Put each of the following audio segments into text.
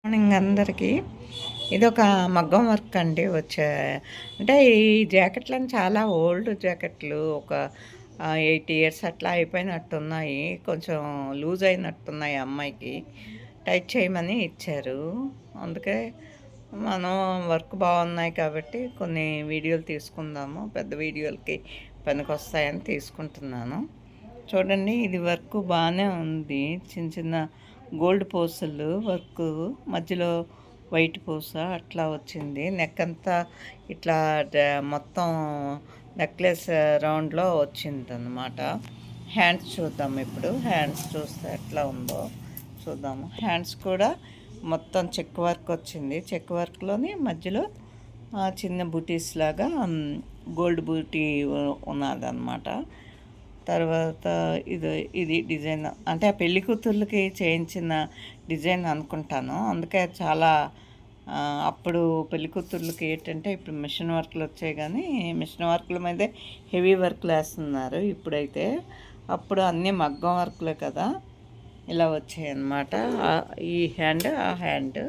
Morning అందరికీ ఇదొక మగ్గం వర్క్ అండి అంటే ఈ జాకెట్లను చాలా ఓల్డ్ జాకెట్లు ఒక 8 years అట్లా అయిపోయినట్టున్నాయి. కొంచెం లూజ్ అయినట్టున్నాయి అమ్మాయికి. టైట్ చేయమని ఇచ్చారు. అందుకే మనం వర్క్ బాగున్నాయి కాబట్టి కొన్ని వీడియోలు తీసుకుందాము. పెద్ద వీడియోలకి పనికొస్తాయని తీసుకుంటున్నాను. చూడండి, ఇది వర్క్ బాగానే ఉంది. చిన్న చిన్న గోల్డ్ పూసలు వర్క్, మధ్యలో వైట్ పూస అట్లా వచ్చింది. నెక్ అంతా ఇట్లా మొత్తం నెక్లెస్ రౌండ్లో వచ్చింది అన్నమాట. హ్యాండ్స్ చూద్దాం. ఇప్పుడు హ్యాండ్స్ చూస్తే ఎట్లా ఉందో చూద్దాము. హ్యాండ్స్ కూడా మొత్తం చెక్ వర్క్ వచ్చింది. చెక్ వర్క్లోని మధ్యలో చిన్న బూటీస్ లాగా గోల్డ్ బూటీ ఉన్నదన్నమాట. తర్వాత ఇది డిజైన్ అంటే ఆ పెళ్లి కూతుర్లకి చేయించిన డిజైన్ అనుకుంటాను. అందుకే చాలా అప్పుడు పెళ్లి కూతుర్లకి ఏంటంటే ఇప్పుడు మిషన్ వర్క్లు వచ్చాయి, కానీ మిషన్ వర్క్ల మీదే హెవీ వర్క్లు వేస్తున్నారు ఇప్పుడైతే. అప్పుడు అన్నీ మగ్గం వర్క్లే కదా, ఇలా వచ్చాయి అన్నమాట. ఈ హ్యాండ్, ఆ హ్యాండ్,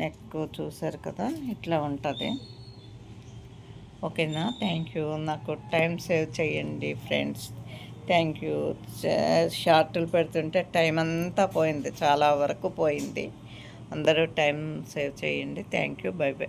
నెక్ చూసారు కదా, ఇట్లా ఉంటుంది. ఓకేనా? Thank you. నాకు టైం సేవ్ చేయండి ఫ్రెండ్స్. Thank you. షార్ట్లు పెడుతుంటే టైం అంతా పోయింది, చాలా వరకు పోయింది. అందరూ టైం సేవ్ చేయండి. Thank you. Bye by.